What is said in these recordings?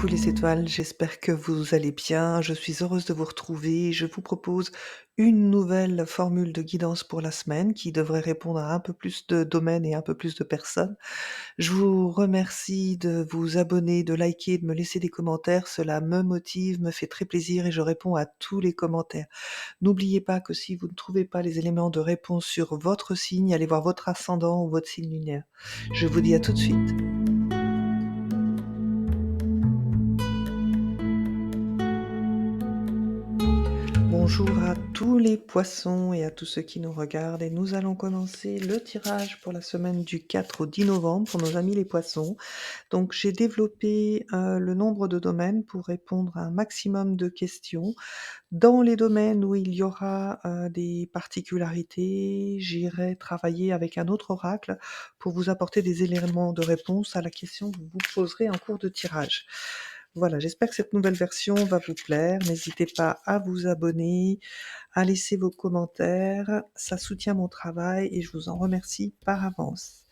Coucou les étoiles, j'espère que vous allez bien. Je suis heureuse de vous retrouver. Je vous propose une nouvelle formule de guidance pour la semaine qui devrait répondre à un peu plus de domaines et un peu plus de personnes. Je vous remercie de vous abonner, de liker, de me laisser des commentaires. Cela me motive, me fait très plaisir et je réponds à tous les commentaires. N'oubliez pas que si vous ne trouvez pas les éléments de réponse sur votre signe, allez voir votre ascendant ou votre signe lunaire. Je vous dis à tout de suite. Bonjour à tous les poissons et à tous ceux qui nous regardent et nous allons commencer le tirage pour la semaine du 4 au 10 novembre pour nos amis les poissons. Donc j'ai développé le nombre de domaines pour répondre à un maximum de questions. Dans les domaines où il y aura des particularités, j'irai travailler avec un autre oracle pour vous apporter des éléments de réponse à la question que vous vous poserez en cours de tirage. Voilà, j'espère que cette nouvelle version va vous plaire. N'hésitez pas à vous abonner, à laisser vos commentaires. Ça soutient mon travail et je vous en remercie par avance.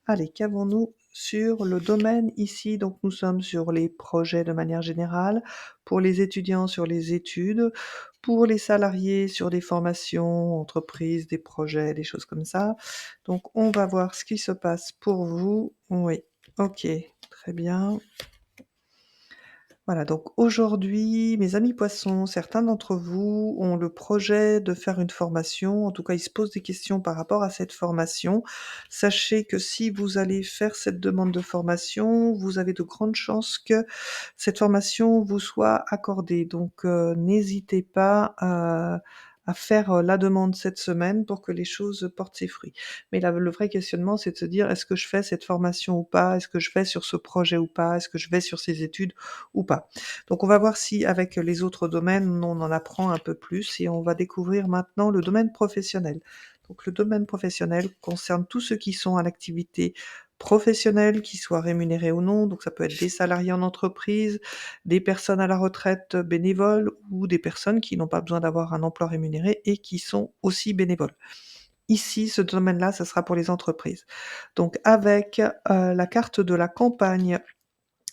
Allez, qu'avons-nous sur le domaine ici? Donc nous sommes sur les projets de manière générale, pour les étudiants sur les études, pour les salariés sur des formations, entreprises, des projets, des choses comme ça. Donc on va voir ce qui se passe pour vous. Oui, OK, très bien. Voilà, donc aujourd'hui, mes amis poissons, certains d'entre vous ont le projet de faire une formation, en tout cas, ils se posent des questions par rapport à cette formation. Sachez que si vous allez faire cette demande de formation, vous avez de grandes chances que cette formation vous soit accordée. Donc, n'hésitez pas à faire, la demande cette semaine pour que les choses portent ses fruits. Mais là, le vrai questionnement, c'est de se dire: «Est-ce que je fais cette formation ou pas? Est-ce que je vais sur ce projet ou pas? Est-ce que je vais sur ces études ou pas?» Donc on va voir si avec les autres domaines, on en apprend un peu plus et on va découvrir maintenant le domaine professionnel. Donc le domaine professionnel concerne tous ceux qui sont en activité professionnelle, qu'ils soient rémunérés ou non, donc ça peut être des salariés en entreprise, des personnes à la retraite bénévoles ou des personnes qui n'ont pas besoin d'avoir un emploi rémunéré et qui sont aussi bénévoles. Ici, ce domaine-là, ça sera pour les entreprises. Donc avec, la carte de la campagne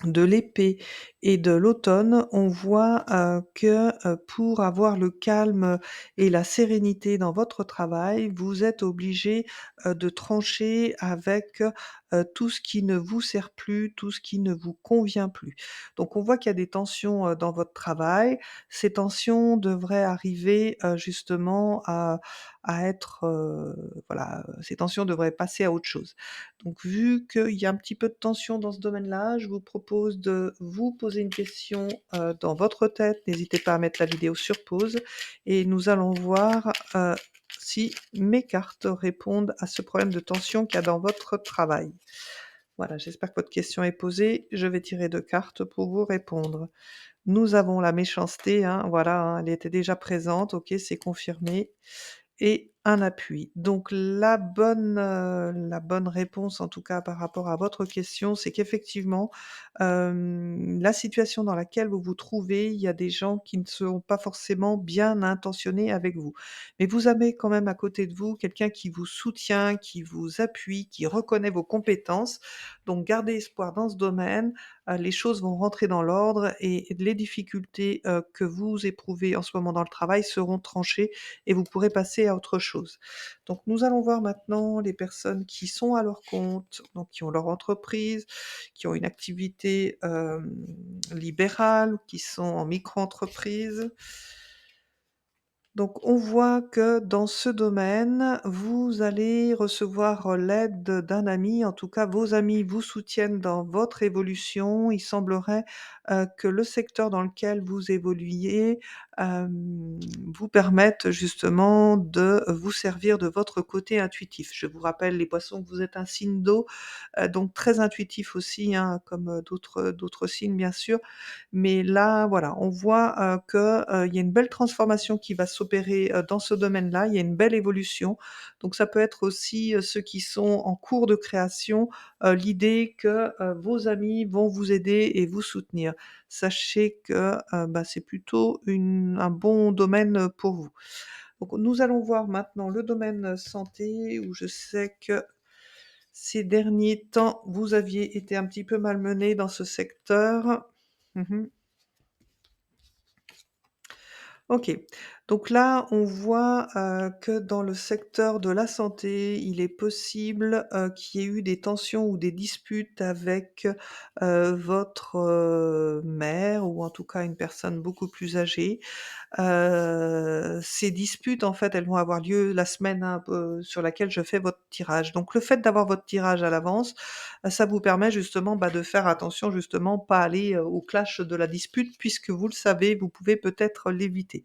de l'épée et de l'automne, on voit, que, pour avoir le calme et la sérénité dans votre travail, vous êtes obligé, de trancher avec, tout ce qui ne vous sert plus, tout ce qui ne vous convient plus. Donc on voit qu'il y a des tensions, dans votre travail. Ces tensions devraient arriver, justement à être, voilà, ces tensions devraient passer à autre chose. Donc vu qu'il y a un petit peu de tension dans ce domaine-là, je vous propose de vous poser une question, dans votre tête. N'hésitez pas à mettre la vidéo sur pause et nous allons voir, si mes cartes répondent à ce problème de tension qu'il y a dans votre travail. Voilà, j'espère que votre question est posée. Je vais tirer 2 cartes pour vous répondre. Nous avons la méchanceté, hein, voilà, hein, elle était déjà présente, OK, c'est confirmé et un appui. Donc la bonne réponse, en tout cas par rapport à votre question, c'est qu'effectivement, la situation dans laquelle vous vous trouvez, il y a des gens qui ne sont pas forcément bien intentionnés avec vous. Mais vous avez quand même à côté de vous quelqu'un qui vous soutient, qui vous appuie, qui reconnaît vos compétences. Donc gardez espoir dans ce domaine, les choses vont rentrer dans l'ordre et les difficultés, que vous éprouvez en ce moment dans le travail seront tranchées et vous pourrez passer à autre chose. Donc nous allons voir maintenant les personnes qui sont à leur compte, donc qui ont leur entreprise, qui ont une activité, libérale, qui sont en micro-entreprise. Donc on voit que dans ce domaine, vous allez recevoir, l'aide d'un ami, en tout cas vos amis vous soutiennent dans votre évolution. Il semblerait, que le secteur dans lequel vous évoluiez, vous permette justement de vous servir de votre côté intuitif. Je vous rappelle les poissons que vous êtes un signe d'eau, donc très intuitif aussi, hein, comme, d'autres signes bien sûr. Mais là, voilà, on voit, que, il y a une belle transformation qui va s'opérer, dans ce domaine-là. Il y a une belle évolution. Donc ça peut être aussi, ceux qui sont en cours de création, l'idée que, vos amis vont vous aider et vous soutenir. Sachez que, bah, c'est plutôt un bon domaine, pour vous. Donc nous allons voir maintenant le domaine, santé où je sais que ces derniers temps, vous aviez été un petit peu malmenés dans ce secteur. Mmh. OK. Donc là, on voit, que dans le secteur de la santé, il est possible, qu'il y ait eu des tensions ou des disputes avec, votre, mère ou en tout cas une personne beaucoup plus âgée. Ces disputes, en fait, elles vont avoir lieu la semaine, hein, sur laquelle je fais votre tirage. Donc le fait d'avoir votre tirage à l'avance, ça vous permet justement, bah, de faire attention justement, pas aller, au clash de la dispute puisque vous le savez, vous pouvez peut-être l'éviter.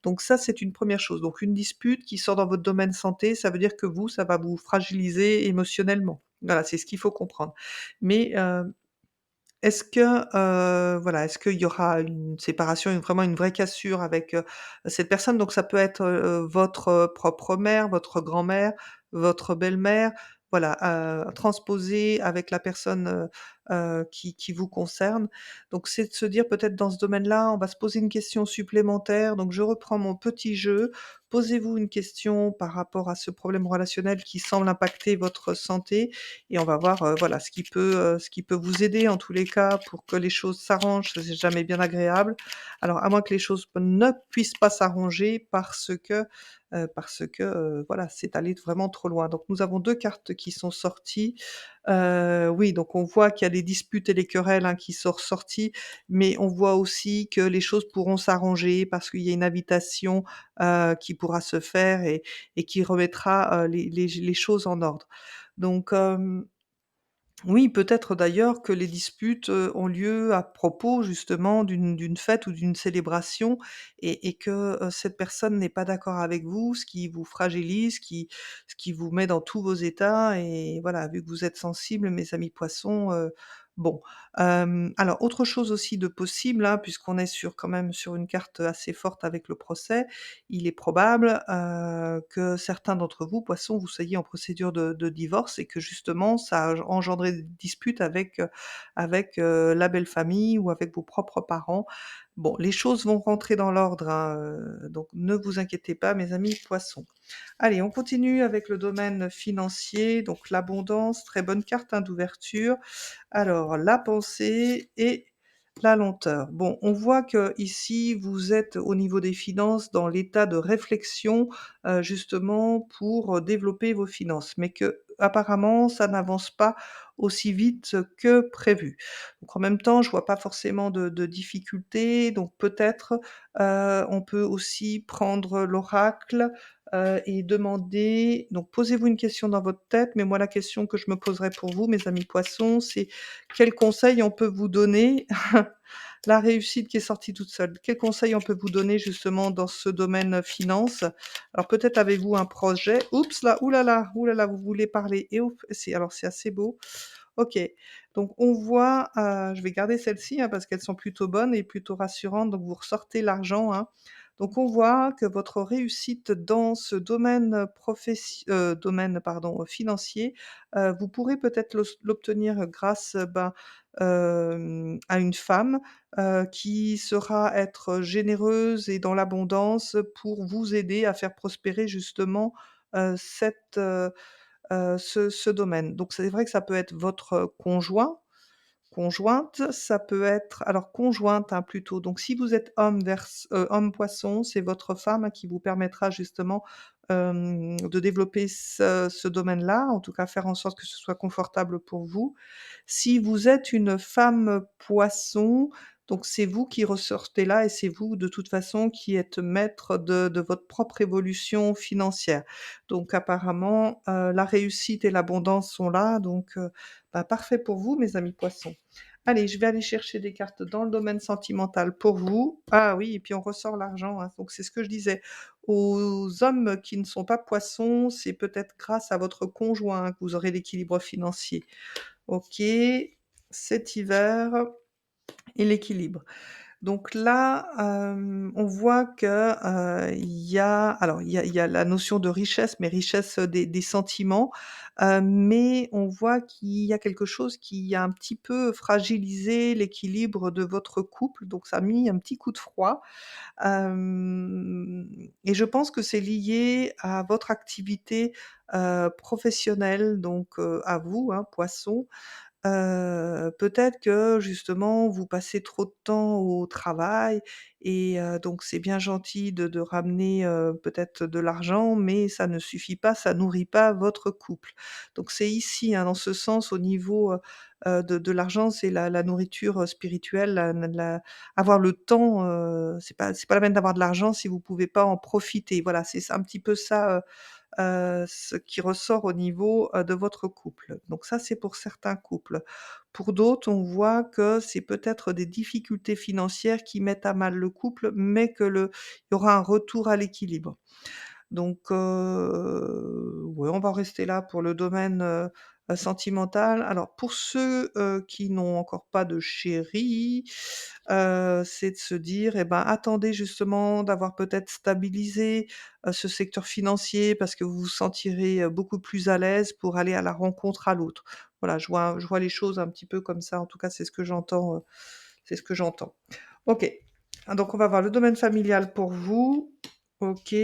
Donc ça, c'est une première chose. Donc une dispute qui sort dans votre domaine santé, ça veut dire que vous, ça va vous fragiliser émotionnellement. Voilà, c'est ce qu'il faut comprendre. Mais, est-ce que, voilà, est-ce qu'il y aura une séparation, vraiment une vraie cassure avec, cette personne? Donc ça peut être, votre, propre mère, votre grand-mère, votre belle-mère, voilà, transposer avec la personne, qui vous concerne. Donc c'est de se dire peut-être dans ce domaine-là, on va se poser une question supplémentaire. Donc je reprends mon petit jeu. Posez-vous une question par rapport à ce problème relationnel qui semble impacter votre santé et on va voir, voilà, ce qui peut vous aider en tous les cas pour que les choses s'arrangent, c'est jamais bien agréable. Alors à moins que les choses ne puissent pas s'arranger parce que, voilà, c'est allé vraiment trop loin. Donc nous avons 2 cartes qui sont sorties. Oui, donc on voit qu'il y a les disputes et les querelles, hein, qui sont ressorties, mais on voit aussi que les choses pourront s'arranger parce qu'il y a une invitation, qui pourra se faire et qui remettra, les choses en ordre. Donc, oui, peut-être d'ailleurs que les disputes, ont lieu à propos justement d'une fête ou d'une célébration et que, cette personne n'est pas d'accord avec vous, ce qui vous fragilise, ce qui vous met dans tous vos états et voilà, vu que vous êtes sensibles, mes amis poissons, bon. Alors autre chose aussi de possible, hein, puisqu'on est sur quand même sur une carte assez forte avec le procès, il est probable, que certains d'entre vous, poissons, vous soyez en procédure de divorce et que justement ça a engendré des disputes avec, la belle famille ou avec vos propres parents. Bon, les choses vont rentrer dans l'ordre, hein, donc ne vous inquiétez pas mes amis poissons. Allez, on continue avec le domaine financier, donc l'abondance, très bonne carte, hein, d'ouverture. Alors, la pensée et la lenteur. Bon, on voit que ici vous êtes au niveau des finances dans l'état de réflexion, justement pour, développer vos finances, mais que apparemment ça n'avance pas aussi vite que prévu. Donc en même temps, je vois pas forcément de difficultés, donc peut-être, on peut aussi prendre l'oracle, et demander donc posez-vous une question dans votre tête, mais moi la question que je me poserai pour vous, mes amis poissons, c'est quels conseils on peut vous donner? La réussite qui est sortie toute seule. Quels conseils on peut vous donner justement dans ce domaine, finance? Alors peut-être avez-vous un projet oups là, ouh là là, vous voulez parler et ouf, c'est assez beau. OK, donc on voit, je vais garder celles-ci, hein, parce qu'elles sont plutôt bonnes et plutôt rassurantes, donc vous ressortez l'argent, hein. Donc on voit que votre réussite dans ce domaine pardon, financier, vous pourrez peut-être l'obtenir grâce, ben, à une femme, qui saura être généreuse et dans l'abondance pour vous aider à faire prospérer justement, ce domaine. Donc c'est vrai que ça peut être votre conjoint, conjointe, ça peut être alors conjointe, hein, plutôt. Donc si vous êtes homme poisson, c'est votre femme, hein, qui vous permettra justement, de développer ce domaine-là, en tout cas faire en sorte que ce soit confortable pour vous. Si vous êtes une femme poisson, donc c'est vous qui ressortez là et c'est vous de toute façon qui êtes maître de votre propre évolution financière. Donc apparemment, la réussite et l'abondance sont là, donc bah, parfait pour vous mes amis poissons. Allez, je vais aller chercher des cartes dans le domaine sentimental pour vous. Ah oui et puis on ressort l'argent, hein, donc c'est ce que je disais. Aux hommes qui ne sont pas poissons, c'est peut-être grâce à votre conjoint que vous aurez l'équilibre financier. OK, cet hiver et l'équilibre. Donc là, on voit que, il y a alors il y a la notion de richesse, mais richesse, des sentiments, mais on voit qu'il y a quelque chose qui a un petit peu fragilisé l'équilibre de votre couple, donc ça a mis un petit coup de froid, et je pense que c'est lié à votre activité, professionnelle, donc à vous, hein, Poissons. peut-être que justement vous passez trop de temps au travail et donc c'est bien gentil de ramener, peut-être de l'argent, mais ça ne suffit pas, ça nourrit pas votre couple. Donc c'est ici, hein, dans ce sens au niveau, de l'argent, c'est la nourriture, spirituelle, la avoir le temps, c'est pas la peine d'avoir de l'argent si vous pouvez pas en profiter. Voilà, c'est un petit peu ça, ce qui ressort au niveau, de votre couple. Donc ça, c'est pour certains couples. Pour d'autres, on voit que c'est peut-être des difficultés financières qui mettent à mal le couple, mais que le il y aura un retour à l'équilibre. Donc, ouais, on va rester là pour le domaine, sentimental. Alors pour ceux, qui n'ont encore pas de chéri, c'est de se dire: «Eh ben, attendez justement d'avoir peut-être stabilisé, ce secteur financier parce que vous vous sentirez, beaucoup plus à l'aise pour aller à la rencontre à l'autre». Voilà, je vois les choses un petit peu comme ça, en tout cas c'est ce que j'entends, c'est ce que j'entends. OK. Donc on va voir le domaine familial pour vous. OK.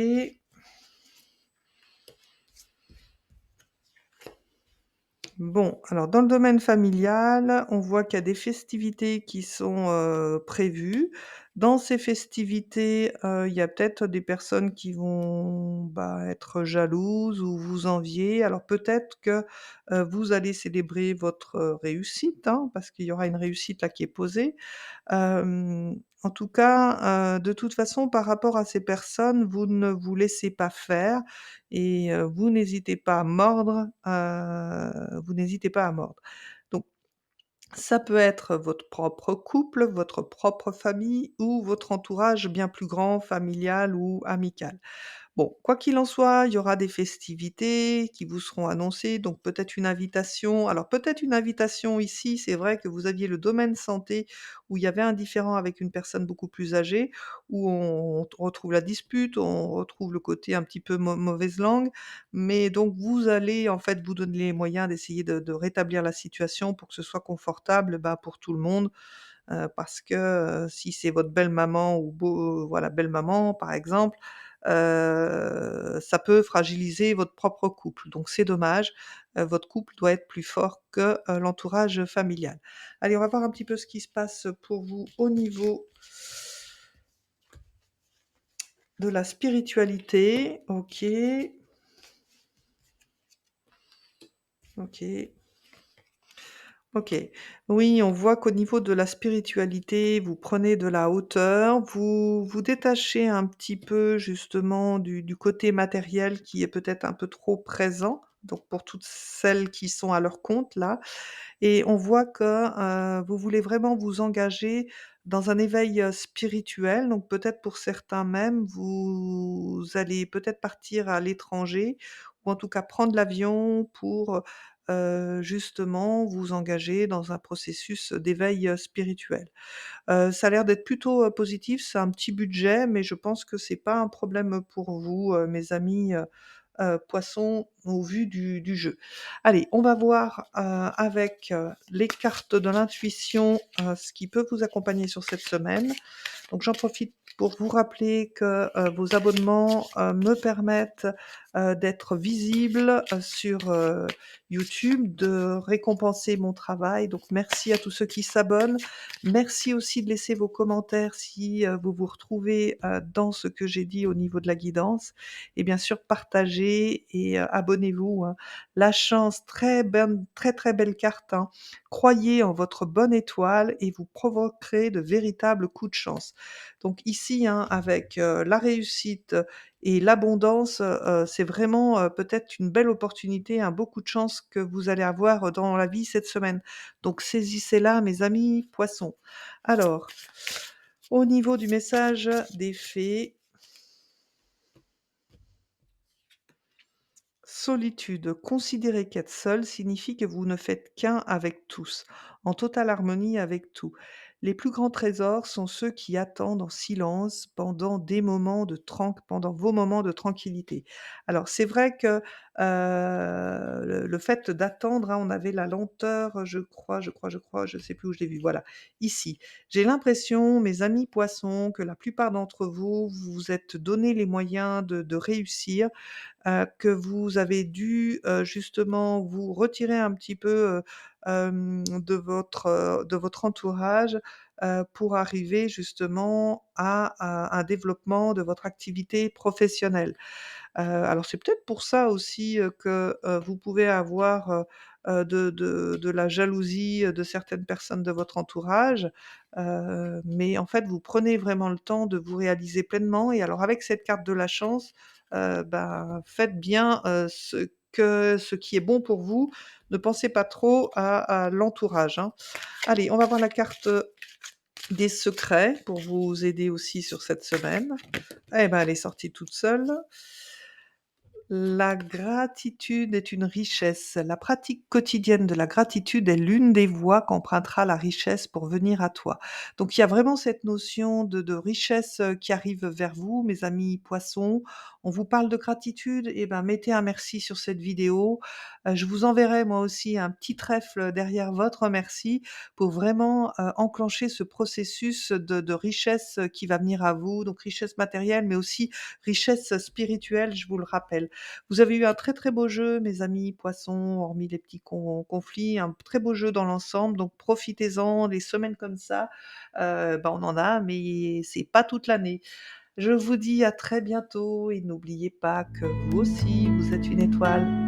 Bon, alors dans le domaine familial, on voit qu'il y a des festivités qui sont, prévues. Dans ces festivités, il y a peut-être des personnes qui vont, bah, être jalouses ou vous envier. Alors peut-être que, vous allez célébrer votre, réussite, hein, parce qu'il y aura une réussite là qui est posée. En tout cas, de toute façon, par rapport à ces personnes, vous ne vous laissez pas faire et vous n'hésitez pas à mordre, vous n'hésitez pas à mordre. Donc ça peut être votre propre couple, votre propre famille ou votre entourage bien plus grand, familial ou amical. Bon, quoi qu'il en soit, il y aura des festivités qui vous seront annoncées, donc peut-être une invitation. Alors peut-être une invitation ici, c'est vrai que vous aviez le domaine santé où il y avait un différend avec une personne beaucoup plus âgée, où on retrouve la dispute, on retrouve le côté un petit peu mauvaise langue, mais donc vous allez en fait vous donner les moyens d'essayer de rétablir la situation pour que ce soit confortable, bah, pour tout le monde. Parce que, si c'est votre belle-maman ou voilà, belle-maman par exemple, ça peut fragiliser votre propre couple, donc c'est dommage. Votre couple doit être plus fort que, l'entourage familial. Allez, on va voir un petit peu ce qui se passe pour vous au niveau de la spiritualité. OK, OK. OK. Oui, on voit qu'au niveau de la spiritualité, vous prenez de la hauteur, vous vous détachez un petit peu justement du côté matériel qui est peut-être un peu trop présent, donc pour toutes celles qui sont à leur compte là. Et on voit que, vous voulez vraiment vous engager dans un éveil, spirituel, donc peut-être pour certains même, vous allez peut-être partir à l'étranger ou en tout cas prendre l'avion pour, justement vous engager dans un processus d'éveil, spirituel. Ça a l'air d'être plutôt, positif, c'est un petit budget, mais je pense que c'est pas un problème pour vous, mes amis, Poissons au vu du jeu. Allez, on va voir, avec, les cartes de l'intuition, ce qui peut vous accompagner sur cette semaine. Donc j'en profite pour vous rappeler que, vos abonnements, me permettent, d'être visible, sur, YouTube, de récompenser mon travail. Donc merci à tous ceux qui s'abonnent. Merci aussi de laisser vos commentaires si, vous vous retrouvez, dans ce que j'ai dit au niveau de la guidance et bien sûr partagez et abonnez-vous, hein. La chance, très, très belle carte, hein. Croyez en votre bonne étoile et vous provoquerez de véritables coups de chance. Donc ici, hein, avec, la réussite et l'abondance, c'est vraiment, peut-être une belle opportunité, un beau coup de chance que vous allez avoir, dans la vie cette semaine. Donc saisissez-la mes amis poissons. Alors, au niveau du message des fées, solitude. Considérer qu'être seul signifie que vous ne faites qu'un avec tous, en totale harmonie avec tout. Les plus grands trésors sont ceux qui attendent en silence pendant vos moments de tranquillité. Alors c'est vrai que, le fait d'attendre, hein, on avait la lenteur, je sais plus où je l'ai vu, voilà, ici. J'ai l'impression, mes amis poissons, que la plupart d'entre vous, vous vous êtes donné les moyens de réussir, que vous avez dû, justement vous retirer un petit peu, de votre entourage, pour arriver justement à un développement de votre activité professionnelle. Alors c'est peut-être pour ça aussi, que, vous pouvez avoir, de la jalousie, de certaines personnes de votre entourage, mais en fait, vous prenez vraiment le temps de vous réaliser pleinement et alors avec cette carte de la chance, ben, faites bien, ce qui est bon pour vous. Ne pensez pas trop à l'entourage, hein. Allez, on va voir la carte, des secrets pour vous aider aussi sur cette semaine. Eh ben, elle est sortie toute seule. La gratitude est une richesse. La pratique quotidienne de la gratitude est l'une des voies qu'empruntera la richesse pour venir à toi. Donc il y a vraiment cette notion de richesse, qui arrive vers vous, mes amis poissons. On vous parle de gratitude, et ben, mettez un merci sur cette vidéo. Je vous enverrai moi aussi un petit trèfle derrière votre merci pour vraiment, enclencher ce processus de richesse, qui va venir à vous, donc richesse matérielle, mais aussi richesse spirituelle, je vous le rappelle. Vous avez eu un très, très beau jeu, mes amis poissons, hormis les petits conflits, un très beau jeu dans l'ensemble, donc profitez-en, des semaines comme ça, bah, on en a, mais c'est pas toute l'année. Je vous dis à très bientôt et n'oubliez pas que vous aussi, vous êtes une étoile.